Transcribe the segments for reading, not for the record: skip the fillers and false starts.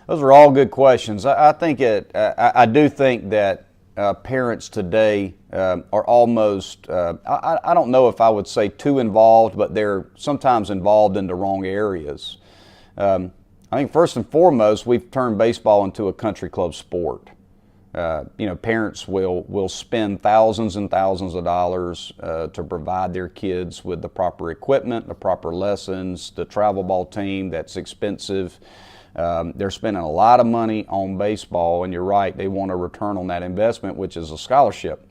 Those are all good questions. I think I do think that parents today are almost. I don't know if I would say too involved, but they're sometimes involved in the wrong areas. I think first and foremost, we've turned baseball into a country club sport. Parents will spend thousands and thousands of dollars to provide their kids with the proper equipment, the proper lessons, the travel ball team that's expensive. They're spending a lot of money on baseball, and you're right, they want a return on that investment, which is a scholarship.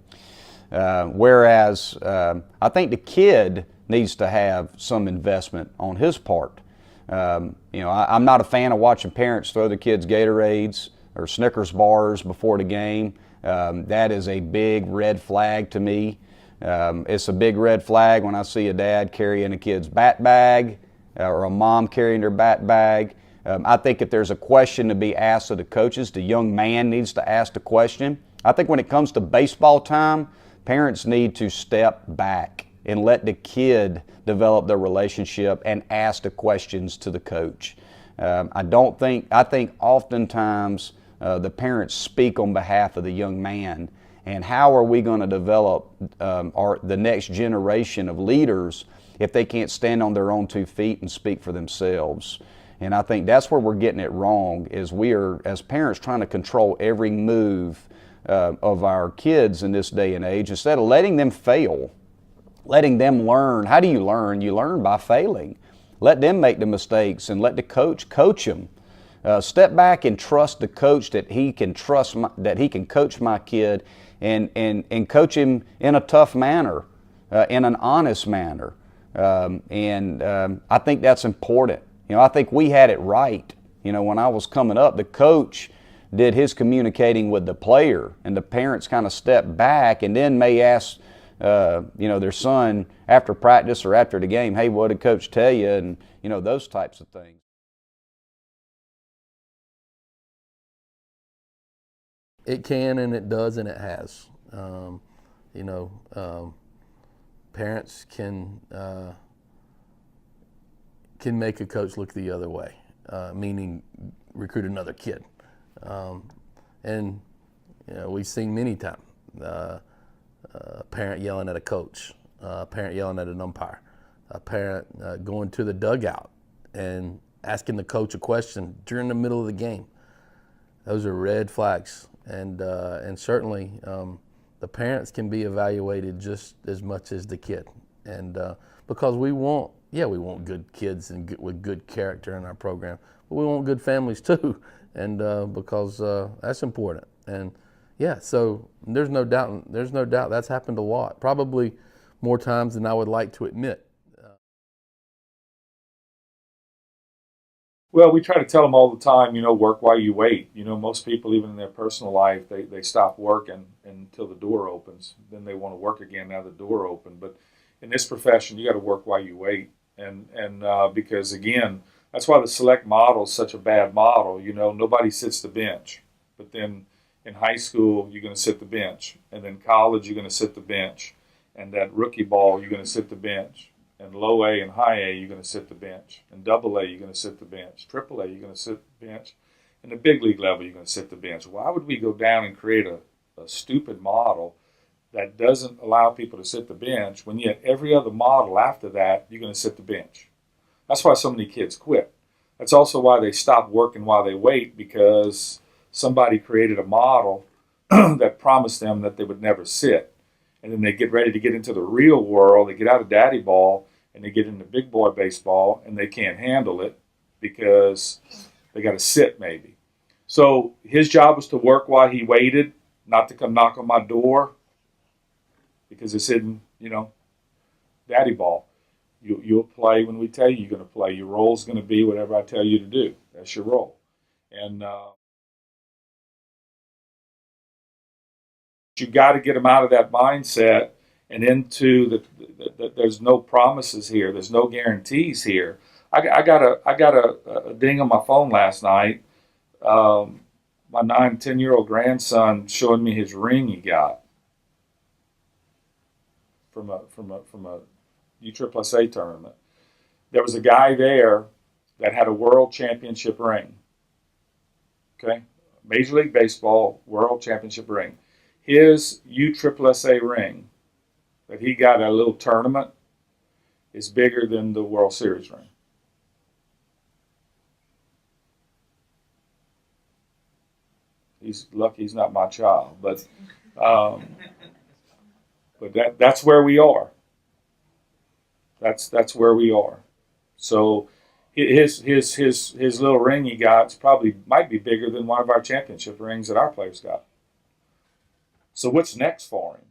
Whereas I think the kid needs to have some investment on his part. I'm not a fan of watching parents throw the kids Gatorades or Snickers bars before the game. That is a big red flag to me. It's a big red flag when I see a dad carrying a kid's bat bag or a mom carrying their bat bag. I think if there's a question to be asked of the coaches, the young man needs to ask the question. I think when it comes to baseball time, parents need to step back and let the kid develop their relationship and ask the questions to the coach. I think oftentimes the parents speak on behalf of the young man. And how are we going to develop the next generation of leaders if they can't stand on their own 2 feet and speak for themselves? And I think that's where we're getting it wrong, is we are, as parents, trying to control every move of our kids in this day and age instead of letting them fail, letting them learn. How do you learn? You learn by failing. Let them make the mistakes and let the coach them. Step back and trust the coach that he can coach my kid and coach him in a tough manner, in an honest manner. I think that's important. I think we had it right. When I was coming up, the coach did his communicating with the player, and the parents kind of stepped back and then may ask their son after practice or after the game, hey, what did coach tell you? And those types of things. It can, and it does, and it has. Parents can make a coach look the other way, meaning recruit another kid. We've seen many times a parent yelling at a coach, a parent yelling at an umpire, a parent going to the dugout and asking the coach a question during the middle of the game. Those are red flags, and certainly the parents can be evaluated just as much as the kid, and because we want good kids and with good character in our program, but we want good families too, and because that's important. And so there's no doubt that's happened a lot, probably more times than I would like to admit. Well, we try to tell them all the time, work while you wait. Most people, even in their personal life, they stop working until the door opens. Then they want to work again now the door open. But in this profession, you got to work while you wait. And because, again, that's why the select model is such a bad model. Nobody sits the bench. But then in high school, you're going to sit the bench. And then college, you're going to sit the bench. And that rookie ball, you're going to sit the bench. And low A and high A, you're going to sit the bench. And double A, you're going to sit the bench. Triple A, you're going to sit the bench. And the big league level, you're going to sit the bench. Why would we go down and create a stupid model that doesn't allow people to sit the bench when yet every other model after that, you're going to sit the bench? That's why so many kids quit. That's also why they stop working while they wait, because somebody created a model that promised them that they would never sit. And then they get ready to get into the real world. They get out of daddy ball and they get into big boy baseball, and they can't handle it because they got to sit maybe. So his job was to work while he waited, not to come knock on my door because it's hidden, daddy ball. You'll play when we tell you you're going to play. Your role's going to be whatever I tell you to do. That's your role. And you got to get them out of that mindset and into that there's no promises here. There's no guarantees here. I got a ding on my phone last night. My 9-10-year-old grandson showing me his ring he got from a USSSA tournament. There was a guy there that had a world championship ring. Okay, Major League Baseball World Championship ring. His USSSA ring that he got at a little tournament is bigger than the World Series ring. He's lucky he's not my child, but that's where we are. That's where we are. So his little ring he got probably might be bigger than one of our championship rings that our players got. So what's next for him?